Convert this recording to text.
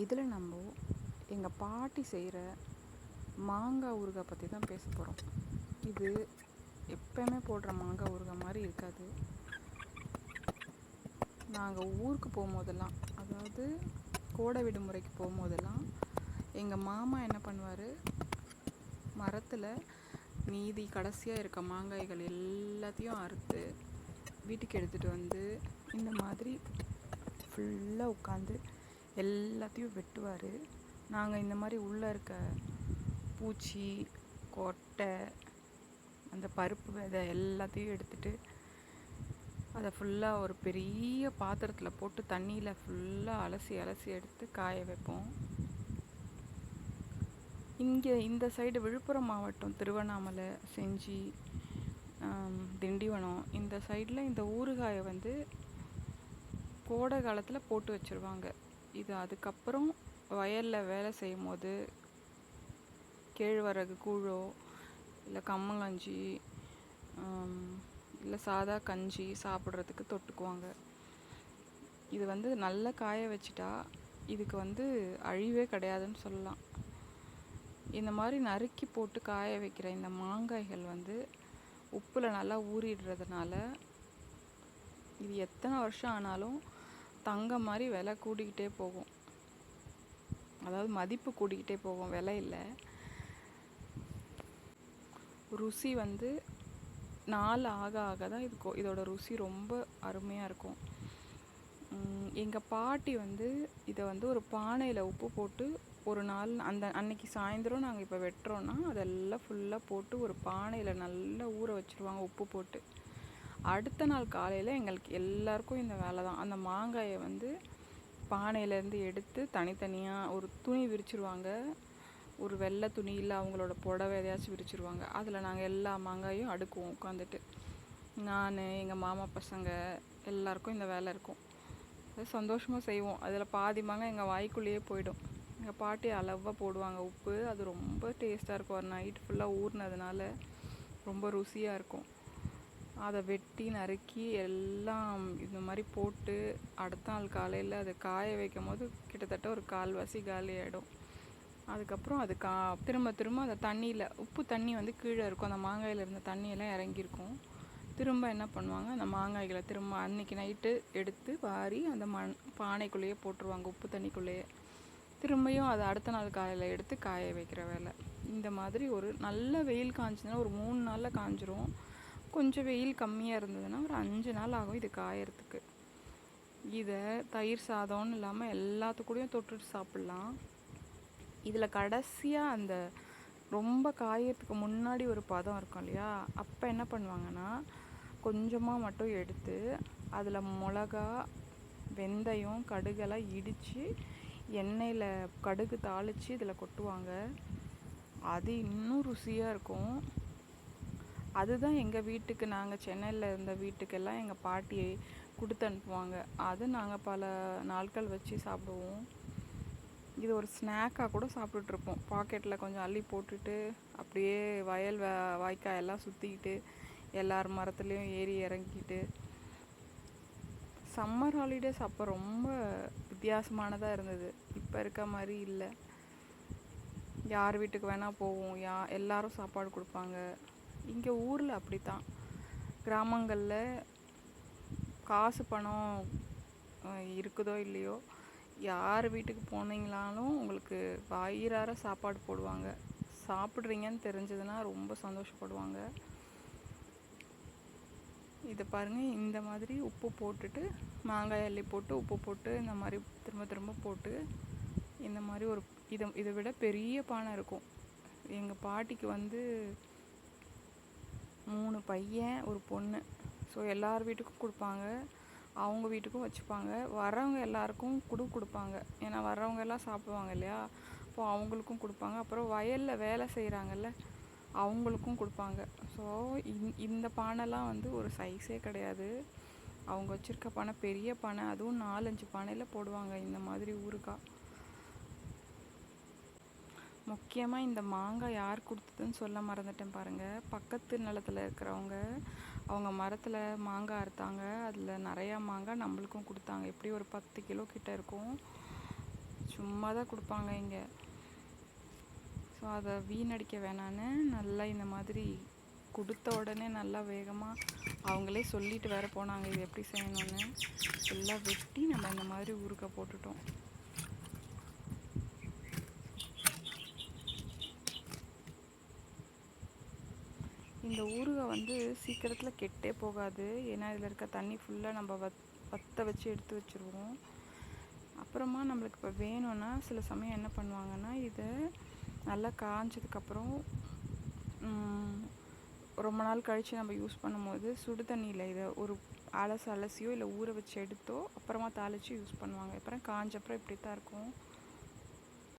இதில் நம்ம எங்கள் பாட்டி செய்கிற மாங்காய் ஊறுகாய் பற்றி தான் பேச போகிறோம். இது எப்போயுமே போடுற மாங்காய் ஊறுகாய் மாதிரி இருக்காது. நாங்கள் ஊருக்கு போகும்போதெல்லாம், அதாவது கோடை விடுமுறைக்கு போகும்போதெல்லாம் எங்கள் மாமா என்ன பண்ணுவார், மரத்தில் மீதி கடைசியாக இருக்க மாங்காய்கள் எல்லாத்தையும் அறுத்து வீட்டுக்கு எடுத்துகிட்டு வந்து இந்த மாதிரி ஃபுல்லாக உட்காந்து எல்லாத்தையும் வெட்டுவார். நாங்கள் இந்த மாதிரி உள்ளே இருக்க பூச்சி, கொட்டை, அந்த பருப்பு விதை எல்லாத்தையும் எடுத்துகிட்டு அதை ஃபுல்லாக ஒரு பெரிய பாத்திரத்தில் போட்டு தண்ணியில் ஃபுல்லாக அலசி அலசி எடுத்து காய வைப்போம். இங்கே இந்த சைடு விழுப்புரம் மாவட்டம், திருவண்ணாமலை, செஞ்சி, திண்டிவனம் இந்த சைடில் இந்த ஊறுகாயை வந்து கோடை காலத்தில் போட்டு வச்சுருவாங்க. இது அதுக்கப்புறம் வயலில் வேலை செய்யும் போது கேழ்வரகு கூழோ இல்லை கம்மங்கஞ்சி இல்லை சாதா கஞ்சி சாப்பிட்றதுக்கு தொட்டுக்குவாங்க. இது வந்து நல்லா காய வச்சிட்டா இதுக்கு வந்து அழிவே கிடையாதுன்னு சொல்லலாம். இந்த மாதிரி நறுக்கி போட்டு காய வைக்கிற இந்த மாங்காய்கள் வந்து உப்பில் நல்லா ஊறிடுறதுனால இது எத்தனை வருஷம் ஆனாலும் தங்கம் மாதிரி விலை கூடிக்கிட்டே போகும். அதாவது மதிப்பு கூடிக்கிட்டே போகும், விலை இல்லை. ருசி வந்து நாள் ஆக ஆக தான் இதோட ருசி ரொம்ப அருமையாக இருக்கும். எங்கள் பாட்டி வந்து இதை வந்து ஒரு பானையில் உப்பு போட்டு ஒரு நாள் அன்னைக்கு சாயந்தரம் நாங்கள் இப்போ வெட்டுறோன்னா அதெல்லாம் ஃபுல்லாக போட்டு ஒரு பானையில் நல்லா ஊற வச்சுருவாங்க உப்பு போட்டு. அடுத்த நாள் காலையில் எங்களுக்கு எல்லாருக்கும் இந்த வேலை தான். அந்த மாங்காயை வந்து பானையிலேருந்து எடுத்து தனித்தனியாக ஒரு துணி விரிச்சிருவாங்க. ஒரு வெள்ளை துணி இல்லை அவங்களோட புடவை எதையாச்சும் விரிச்சிருவாங்க. அதில் நாங்கள் எல்லா மாங்காயும் அடுக்குவோம் உட்காந்துட்டு. நான், எங்கள் மாமா பசங்க எல்லாருக்கும் இந்த வேலை இருக்கும். அது சந்தோஷமாக செய்வோம். அதில் பாதி மாங்காய் எங்கள் வாய்க்குள்ளேயே போயிடும். எங்கள் பாட்டி அளவாக போடுவாங்க உப்பு. அது ரொம்ப டேஸ்ட்டாக இருக்கும். ஒரு நைட் ஃபுல்லாக ஊறினதுனால ரொம்ப ருசியாக இருக்கும். அதை வெட்டி நறுக்கி எல்லாம் இந்த மாதிரி போட்டு அடுத்த நாள் காலையில் அதை காய வைக்கும் போது கிட்டத்தட்ட ஒரு கால்வாசி காலி ஆகிடும். அதுக்கப்புறம் அது திரும்ப அந்த தண்ணியில் உப்பு தண்ணி வந்து கீழே இருக்கும். அந்த மாங்காயில் இருந்த தண்ணியெல்லாம் இறங்கியிருக்கும். திரும்ப என்ன பண்ணுவாங்க, அந்த மாங்காய்களை திரும்ப அன்றைக்கி நைட்டு எடுத்து வாரி அந்த பானைக்குள்ளேயே போட்டுருவாங்க, உப்பு தண்ணிக்குள்ளேயே. திரும்பியும் அதை அடுத்த நாள் காலையில் எடுத்து காய வைக்கிற வேலை. இந்த மாதிரி ஒரு நல்ல வெயில் காய்ஞ்சதுன்னா ஒரு 3 நாளில் காய்ஞ்சிரும். கொஞ்சம் வெயில் கம்மியாக இருந்ததுன்னா ஒரு 5 நாள் ஆகும் இது காயறதுக்கு. இதை தயிர் சாதம்னு இல்லாமல் எல்லாத்துக்கூடையும் தொட்டுட்டு சாப்பிட்லாம். இதில் கடைசியாக அந்த ரொம்ப காயறதுக்கு முன்னாடி ஒரு பதம் இருக்கும் இல்லையா, அப்போ என்ன பண்ணுவாங்கன்னா கொஞ்சமாக மட்டும் எடுத்து அதில் மிளகா, வெந்தயம், கடுகெல்லாம் இடித்து எண்ணெயில் கடுகு தாளித்து இதில் கொட்டுவாங்க. அது இன்னும் ருசியாக இருக்கும். அதுதான் எங்கள் வீட்டுக்கு, நாங்கள் சென்னையில் இருந்த வீட்டுக்கெல்லாம் எங்கள் பாட்டியை கொடுத்து அனுப்புவாங்க. அது நாங்கள் பல நாட்கள் வச்சு சாப்பிடுவோம். இது ஒரு ஸ்நாக்காக கூட சாப்பிட்டுட்ருப்போம். பாக்கெட்டில் கொஞ்சம் அள்ளி போட்டுட்டு அப்படியே வயல் வாய்க்காயெல்லாம் சுற்றிக்கிட்டு எல்லார் மரத்துலேயும் ஏறி இறங்கிக்கிட்டு. சம்மர் ஹாலிடேஸ் அப்போ ரொம்ப வித்தியாசமானதாக இருந்தது. இப்போ இருக்க மாதிரி இல்லை. யார் வீட்டுக்கு வேணால் போவோம், எல்லாரும் சாப்பாடு கொடுப்பாங்க. இங்கே ஊரில் அப்படி தான். கிராமங்களில் காசு பணம் இருக்குதோ இல்லையோ, யார் வீட்டுக்கு போனீங்களாலும் உங்களுக்கு வயிறார சாப்பாடு போடுவாங்க. சாப்பிட்றீங்கன்னு தெரிஞ்சதுன்னா ரொம்ப சந்தோஷப்படுவாங்க. இதை பாருங்கள், இந்த மாதிரி உப்பு போட்டுட்டு மாங்காய் அள்ளி போட்டு உப்பு போட்டு இந்த மாதிரி திரும்ப திரும்ப போட்டு இந்த மாதிரி ஒரு இதை விட பெரிய பானை இருக்கும். எங்கள் பாட்டிக்கு வந்து 3 பையன் ஒரு பொண்ணு. ஸோ எல்லார் வீட்டுக்கும் கொடுப்பாங்க, அவங்க வீட்டுக்கும் வச்சுப்பாங்க. வர்றவங்க எல்லாருக்கும் கொடுப்பாங்க. ஏன்னா வர்றவங்க எல்லாம் சாப்பிடுவாங்க இல்லையா, அப்போது அவங்களுக்கும் கொடுப்பாங்க. அப்புறம் வயலில் வேலை செய்கிறாங்கல்ல அவங்களுக்கும் கொடுப்பாங்க. ஸோ இந்த பானைலாம் வந்து ஒரு சைஸே கிடையாது. அவங்க வச்சுருக்க பானை பெரிய பானை, அதுவும் 4-5 பானையில் போடுவாங்க இந்த மாதிரி ஊறுகாய். முக்கியமாக இந்த மாங்காய் யார் கொடுத்ததுன்னு சொல்ல மறந்துட்டேன் பாருங்கள். பக்கத்து நிலத்தில் இருக்கிறவங்க, அவங்க மரத்தில் மாங்காய் அறுத்தாங்க. அதில் நிறையா மாங்காய் நம்மளுக்கும் கொடுத்தாங்க. எப்படி ஒரு 10 கிலோ கிட்ட இருக்கும். சும்மா கொஞ்சமாக தான் கொடுப்பாங்க இங்கே. ஸோ அதை வீணடிக்க வேணான்னு நல்லா இந்த மாதிரி கொடுத்த உடனே நல்லா வேகமாக அவங்களே சொல்லிட்டு வேற போனாங்க இது எப்படி செய்யணும்னு. எல்லாம் வெட்டி நம்ம இந்த மாதிரி ஊறுகாய் போட்டுட்டோம். இந்த ஊறுகாய் வந்து சீக்கிரத்தில் கெட்டே போகாது. ஏன்னா இதில் இருக்க தண்ணி ஃபுல்லாக நம்ம வற்ற வச்சு எடுத்து வச்சுருவோம். அப்புறமா நம்மளுக்கு இப்போ வேணும்னா சில சமயம் என்ன பண்ணுவாங்கன்னா, இதை நல்லா காஞ்சதுக்கப்புறம் ரொம்ப நாள் கழித்து நம்ம யூஸ் பண்ணும்போது சுடு தண்ணியில் இதை ஒரு அலசியோ இல்லை ஊற வச்சு எடுத்தோ அப்புறமா தாளித்து யூஸ் பண்ணுவாங்க. அப்புறம் காஞ்சப்பறம் இப்படி தான் இருக்கும்.